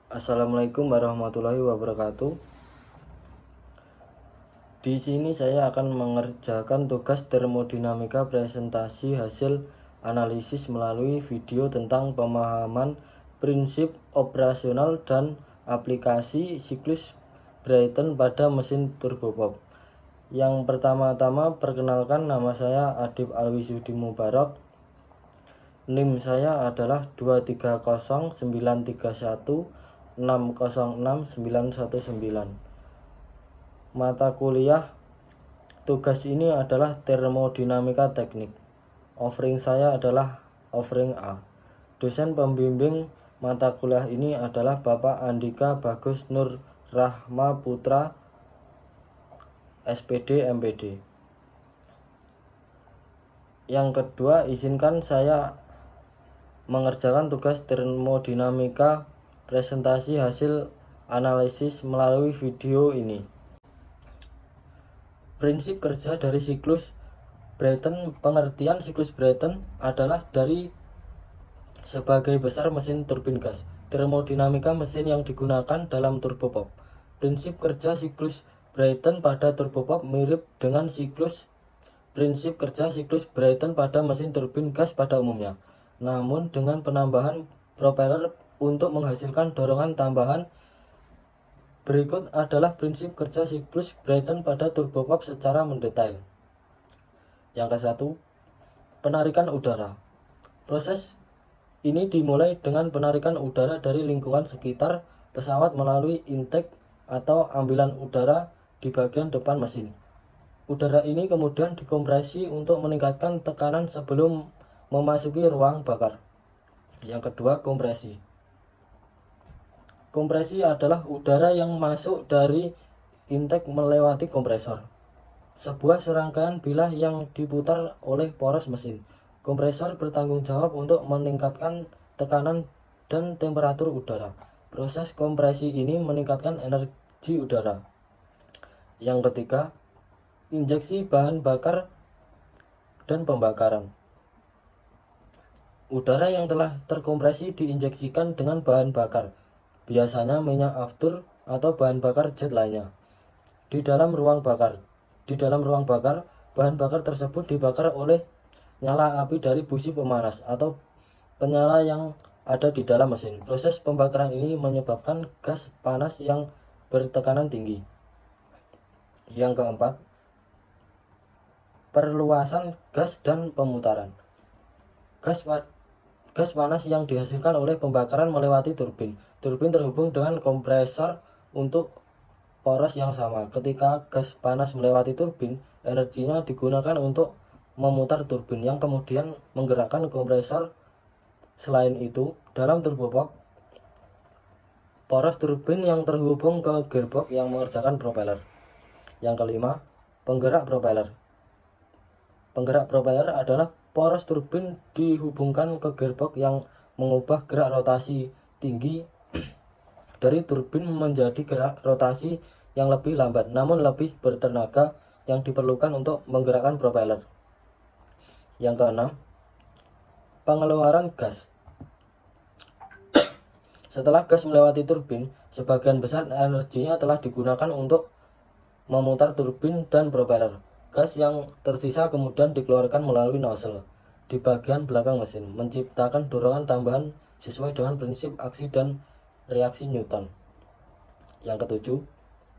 Assalamualaikum warahmatullahi wabarakatuh. Di sini saya akan mengerjakan tugas termodinamika presentasi hasil analisis melalui video tentang pemahaman prinsip operasional dan aplikasi siklus Brayton pada mesin turbopop. Yang pertama-tama, perkenalkan, nama saya Adib Alwisudi Mubarak. NIM saya adalah 2309316066919. Mata kuliah tugas ini adalah termodinamika teknik. Offering saya adalah offering A. Dosen pembimbing mata kuliah ini adalah Bapak Andika Bagus Nur Rahma Putra, SPD MPD. Yang kedua, izinkan saya mengerjakan tugas termodinamika presentasi hasil analisis melalui video ini. Prinsip kerja dari siklus Brayton. Pengertian siklus Brayton adalah dari sebagai besar mesin turbin gas. Termodinamika mesin yang digunakan dalam turbopop. Prinsip kerja siklus Brayton pada turbopop mirip dengan prinsip kerja siklus Brayton pada mesin turbin gas pada umumnya, namun dengan penambahan propeller untuk menghasilkan dorongan tambahan. Berikut adalah prinsip kerja siklus Brayton pada turbopop secara mendetail. Yang ke-1, penarikan udara. Proses ini dimulai dengan penarikan udara dari lingkungan sekitar pesawat melalui intake atau ambilan udara di bagian depan mesin. Udara ini kemudian dikompresi untuk meningkatkan tekanan sebelum memasuki ruang bakar. Yang kedua, kompresi. Kompresi adalah udara yang masuk dari intake melewati kompresor, sebuah serangkaian bilah yang diputar oleh poros mesin. Kompresor bertanggung jawab untuk meningkatkan tekanan dan temperatur udara. Proses kompresi ini meningkatkan energi udara. Yang ketiga, injeksi bahan bakar dan pembakaran. Udara yang telah terkompresi diinjeksikan dengan bahan bakar, biasanya minyak aftur atau bahan bakar jet lainnya, di dalam ruang bakar. Di dalam ruang bakar, bahan bakar tersebut dibakar oleh nyala api dari busi pemanas atau penyala yang ada di dalam mesin. Proses pembakaran ini menyebabkan gas panas yang bertekanan tinggi. Yang keempat, perluasan gas dan pemutaran. Gas panas yang dihasilkan oleh pembakaran melewati turbin. Turbin terhubung dengan kompresor untuk poros yang sama. Ketika gas panas melewati turbin, energinya digunakan untuk memutar turbin yang kemudian menggerakkan kompresor. Selain itu, dalam turbopop, poros turbin yang terhubung ke gearbox yang mengerjakan propeller. Yang kelima, penggerak propeller. Penggerak propeller adalah poros turbin dihubungkan ke gearbox yang mengubah gerak rotasi tinggi dari turbin menjadi gerak rotasi yang lebih lambat namun lebih bertenaga yang diperlukan untuk menggerakkan propeller. Yang keenam, pengeluaran gas. Setelah gas melewati turbin, sebagian besar energinya telah digunakan untuk memutar turbin dan propeller. Gas yang tersisa kemudian dikeluarkan melalui nozzle di bagian belakang mesin, menciptakan dorongan tambahan sesuai dengan prinsip aksi dan reaksi Newton. Yang ketujuh,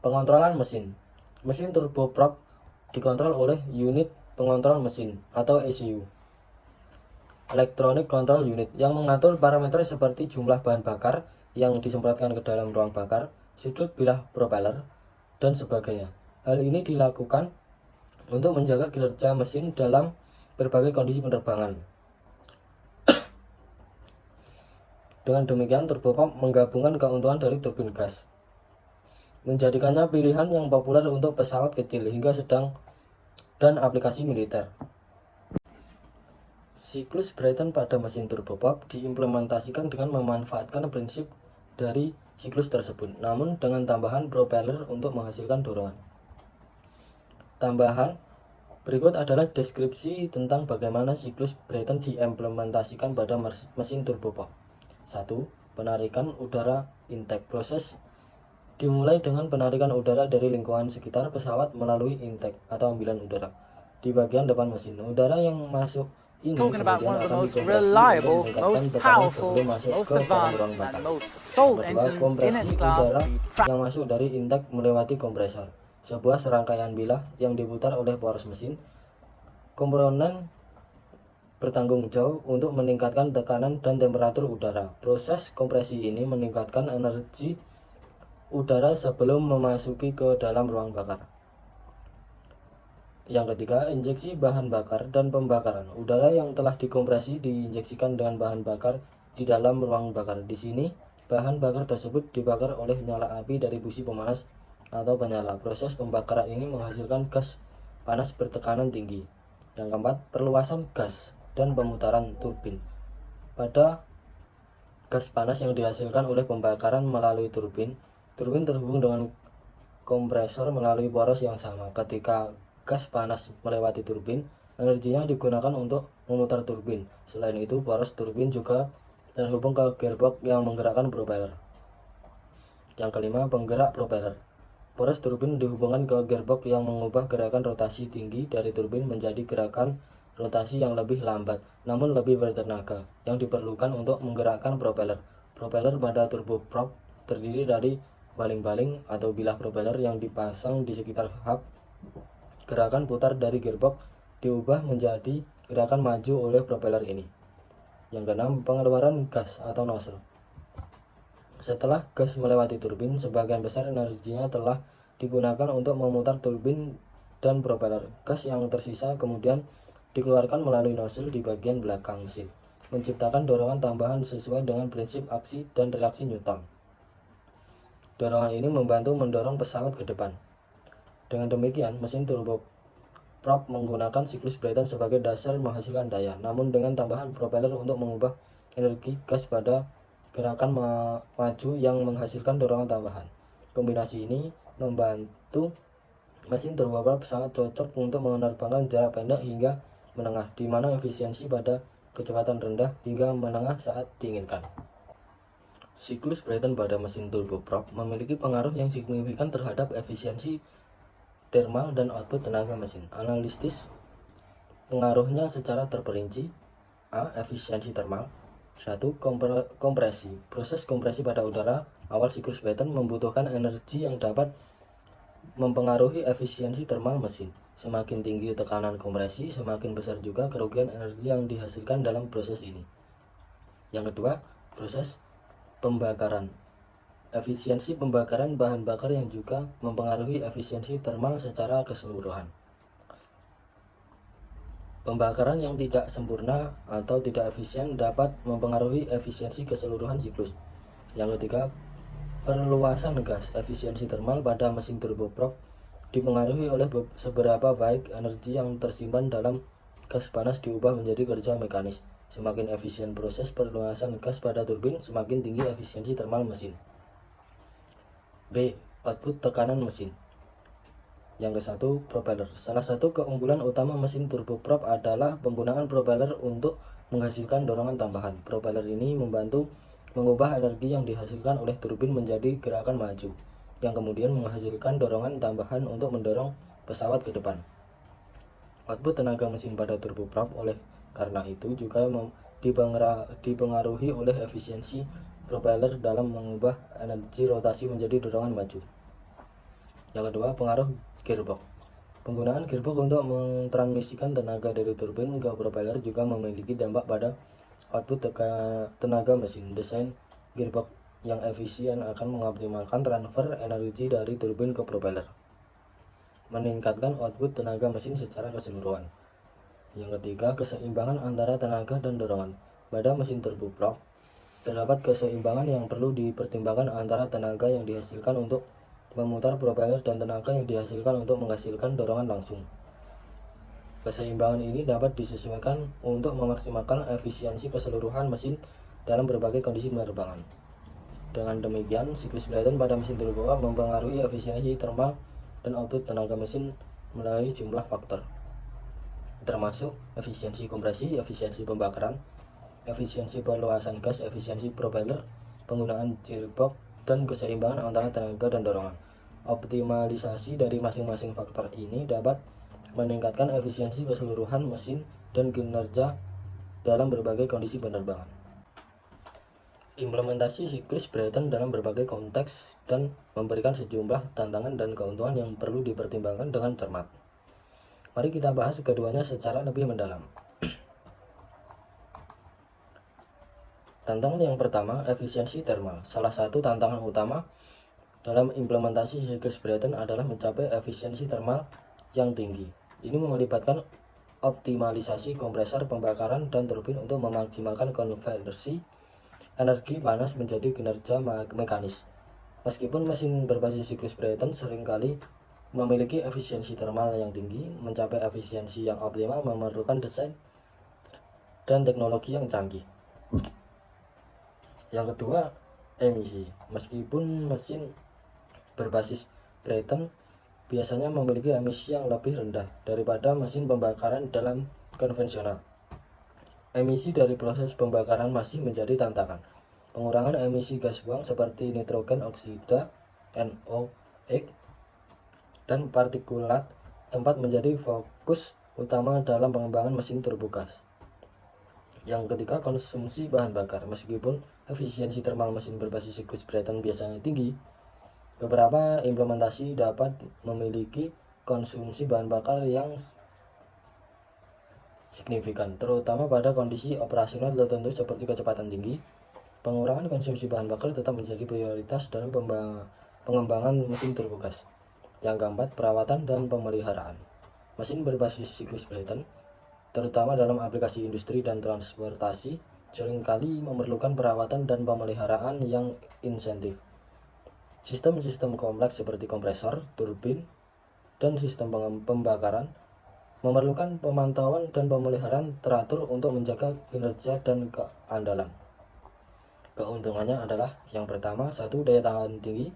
pengontrolan mesin. Mesin turboprop dikontrol oleh unit pengontrol mesin atau ECU, Electronic Control Unit, yang mengatur parameter seperti jumlah bahan bakar yang disemprotkan ke dalam ruang bakar, sudut bilah propeller, dan sebagainya. Hal ini dilakukan untuk menjaga kinerja mesin dalam berbagai kondisi penerbangan. Dengan demikian, turbopop menggabungkan keuntungan dari turbin gas, menjadikannya pilihan yang populer untuk pesawat kecil hingga sedang dan aplikasi militer. Siklus Brayton pada mesin turbopop diimplementasikan dengan memanfaatkan prinsip dari siklus tersebut, namun dengan tambahan propeller untuk menghasilkan dorongan tambahan. Berikut adalah deskripsi tentang bagaimana siklus Brayton diimplementasikan pada mesin turbopop. 1. penarikan udara intake. Proses dimulai dengan penarikan udara dari lingkungan sekitar pesawat melalui intake atau ambilan udara di bagian depan mesin. Udara yang masuk ini Talking about kemudian one of the akan most dikompresi reliable, untuk meningkatkan most tekanan powerful, sebelum masuk most ke dalam advanced, ruang and bakar. most assault Kedua, engine in kompresi its class. udara yang masuk dari intake melewati kompresor, sebuah serangkaian bilah yang diputar oleh poros mesin. Komponen bertanggung jawab untuk meningkatkan tekanan dan temperatur udara. Proses kompresi ini meningkatkan energi udara sebelum memasuki ke dalam ruang bakar. Yang ketiga, injeksi bahan bakar dan pembakaran. Udara yang telah dikompresi diinjeksikan dengan bahan bakar di dalam ruang bakar. Di sini, bahan bakar tersebut dibakar oleh nyala api dari busi pemanas atau penyala. Proses pembakaran ini menghasilkan gas panas bertekanan tinggi. Yang keempat, perluasan gas dan pemutaran turbin. Pada gas panas yang dihasilkan oleh pembakaran melalui turbin terhubung dengan kompresor melalui poros yang sama. Ketika gas panas melewati turbin, energinya digunakan untuk memutar turbin. Selain itu, poros turbin juga terhubung ke gearbox yang menggerakkan propeller. Yang kelima, penggerak propeller. Poros turbin dihubungkan ke gearbox yang mengubah gerakan rotasi tinggi dari turbin menjadi gerakan rotasi yang lebih lambat namun lebih bertenaga yang diperlukan untuk menggerakkan propeller. Propeller pada turboprop terdiri dari baling-baling atau bilah propeller yang dipasang di sekitar hub. Gerakan putar dari gearbox diubah menjadi gerakan maju oleh propeller ini. Yang keenam, pengeluaran gas atau nozzle. Setelah gas melewati turbin, sebagian besar energinya telah digunakan untuk memutar turbin dan propeller. Gas yang tersisa kemudian dikeluarkan melalui nozzle di bagian belakang mesin, menciptakan dorongan tambahan sesuai dengan prinsip aksi dan reaksi Newton. Dorongan ini membantu mendorong pesawat ke depan. Dengan demikian, mesin turboprop menggunakan siklus Brayton sebagai dasar menghasilkan daya, namun dengan tambahan propeller untuk mengubah energi gas pada gerakan maju yang menghasilkan dorongan tambahan. Kombinasi ini membantu mesin turboprop sangat cocok untuk menerbangkan jarak pendek hingga menengah, di mana efisiensi pada kecepatan rendah hingga menengah saat diinginkan. Siklus Brayton pada mesin turboprop memiliki pengaruh yang signifikan terhadap efisiensi thermal dan output tenaga mesin. Analisis pengaruhnya secara terperinci. A. Efisiensi thermal. 1. Kompresi. Proses kompresi pada udara awal siklus Brayton membutuhkan energi yang dapat mempengaruhi efisiensi thermal mesin. Semakin tinggi tekanan kompresi, semakin besar juga kerugian energi yang dihasilkan dalam proses ini. Yang kedua, proses pembakaran. Efisiensi pembakaran bahan bakar yang juga mempengaruhi efisiensi thermal secara keseluruhan. Pembakaran yang tidak sempurna atau tidak efisien dapat mempengaruhi efisiensi keseluruhan siklus. Yang ketiga, perluasan gas. Efisiensi thermal pada mesin turboprop dipengaruhi oleh seberapa baik energi yang tersimpan dalam gas panas diubah menjadi kerja mekanis. Semakin efisien proses perluasan gas pada turbin, semakin tinggi efisiensi thermal mesin. B. Output tekanan mesin. Yang ke-1, propeller. Salah satu keunggulan utama mesin turboprop adalah penggunaan propeller untuk menghasilkan dorongan tambahan. Propeller ini membantu mengubah energi yang dihasilkan oleh turbin menjadi gerakan maju, yang kemudian menghasilkan dorongan tambahan untuk mendorong pesawat ke depan. Output tenaga mesin pada turboprop oleh karena itu juga dipengaruhi oleh efisiensi propeller dalam mengubah energi rotasi menjadi dorongan maju. Yang kedua, pengaruh gearbox. Penggunaan gearbox untuk mentransmisikan tenaga dari turbin ke propeller juga memiliki dampak pada output tenaga mesin. Desain gearbox yang efisien akan mengoptimalkan transfer energi dari turbin ke propeller, meningkatkan output tenaga mesin secara keseluruhan. Yang ketiga, keseimbangan antara tenaga dan dorongan. Pada mesin turboprop terdapat keseimbangan yang perlu dipertimbangkan antara tenaga yang dihasilkan untuk memutar propeller dan tenaga yang dihasilkan untuk menghasilkan dorongan langsung. Keseimbangan ini dapat disesuaikan untuk memaksimalkan efisiensi keseluruhan mesin dalam berbagai kondisi penerbangan. Dengan demikian, siklus Brayton pada mesin turboprop mempengaruhi efisiensi thermal dan output tenaga mesin melalui jumlah faktor, termasuk efisiensi kompresi, efisiensi pembakaran, efisiensi perluasan gas, efisiensi propeller, penggunaan gearbox, dan keseimbangan antara tenaga dan dorongan. Optimalisasi dari masing-masing faktor ini dapat meningkatkan efisiensi keseluruhan mesin dan kinerja dalam berbagai kondisi penerbangan. Implementasi siklus Brayton dalam berbagai konteks dan memberikan sejumlah tantangan dan keuntungan yang perlu dipertimbangkan dengan cermat. Mari kita bahas keduanya secara lebih mendalam. Tantangan yang pertama, efisiensi thermal. Salah satu tantangan utama dalam implementasi siklus Brayton adalah mencapai efisiensi thermal yang tinggi. Ini melibatkan optimalisasi kompresor, pembakaran, dan turbin untuk memaksimalkan konversi energi panas menjadi kinerja mekanis. Meskipun mesin berbasis siklus Brayton seringkali memiliki efisiensi thermal yang tinggi, mencapai efisiensi yang optimal memerlukan desain dan teknologi yang canggih. Yang kedua, emisi. Meskipun mesin berbasis Brayton biasanya memiliki emisi yang lebih rendah daripada mesin pembakaran dalam konvensional, emisi dari proses pembakaran masih menjadi tantangan. Pengurangan emisi gas buang seperti nitrogen oksida (NOx) dan partikulat tempat menjadi fokus utama dalam pengembangan mesin turbogas. Yang ketiga, konsumsi bahan bakar. Meskipun efisiensi thermal mesin berbasis siklus Brayton biasanya tinggi, beberapa implementasi dapat memiliki konsumsi bahan bakar yang signifikan, terutama pada kondisi operasional tertentu seperti kecepatan tinggi. Pengurangan konsumsi bahan bakar tetap menjadi prioritas dalam pengembangan mesin turbogas. Yang keempat, perawatan dan pemeliharaan. Mesin berbasis siklus Brayton, terutama dalam aplikasi industri dan transportasi, seringkali memerlukan perawatan dan pemeliharaan yang intensif. Sistem-sistem kompleks seperti kompresor, turbin, dan sistem pembakaran memerlukan pemantauan dan pemeliharaan teratur untuk menjaga kinerja dan keandalan. Keuntungannya adalah yang pertama, daya tahan tinggi.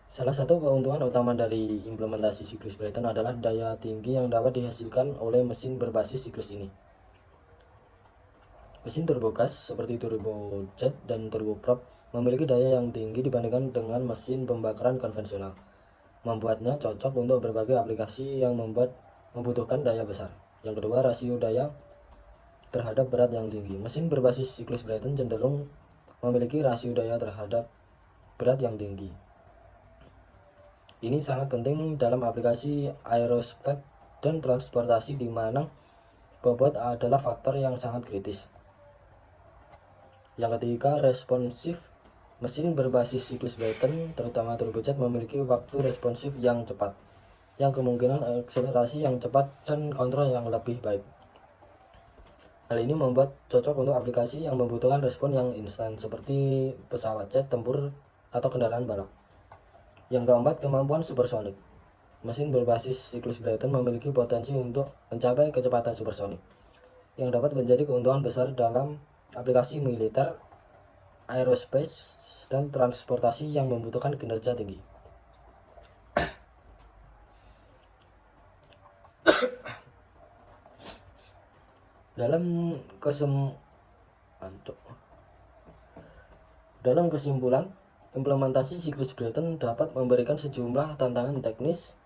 Salah satu keuntungan utama dari implementasi siklus Brayton adalah daya tinggi yang dapat dihasilkan oleh mesin berbasis siklus ini. Mesin turbogas seperti turbojet dan turboprop memiliki daya yang tinggi dibandingkan dengan mesin pembakaran konvensional, membuatnya cocok untuk berbagai aplikasi yang membutuhkan daya besar. Yang kedua, rasio daya terhadap berat yang tinggi. Mesin berbasis siklus Brayton cenderung memiliki rasio daya terhadap berat yang tinggi. Ini sangat penting dalam aplikasi aerospace dan transportasi di mana bobot adalah faktor yang sangat kritis. Yang ketiga, responsif. Mesin berbasis siklus Brayton, terutama turbojet, memiliki waktu responsif yang cepat, yang kemungkinan akselerasi yang cepat dan kontrol yang lebih baik. Hal ini membuat cocok untuk aplikasi yang membutuhkan respon yang instan seperti pesawat jet tempur atau kendaraan balap. Yang keempat, kemampuan supersonik. Mesin berbasis siklus Brayton memiliki potensi untuk mencapai kecepatan supersonik, yang dapat menjadi keuntungan besar dalam aplikasi militer, aerospace, dan transportasi yang membutuhkan kinerja tinggi. Dalam kesimpulan, implementasi siklus Brayton dapat memberikan sejumlah tantangan teknis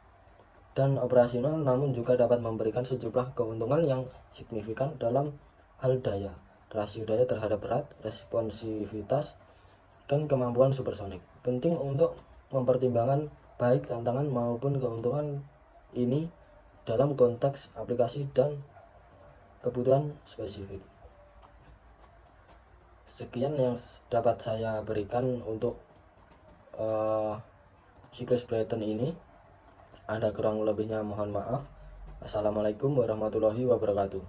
dan operasional, namun juga dapat memberikan sejumlah keuntungan yang signifikan dalam hal daya, rasio daya terhadap berat, responsivitas, dan kemampuan supersonik. Penting untuk mempertimbangkan baik tantangan maupun keuntungan ini dalam konteks aplikasi dan kebutuhan spesifik. Sekian yang dapat saya berikan untuk siklus Brayton ini. Ada kurang lebihnya mohon maaf. Assalamualaikum warahmatullahi wabarakatuh.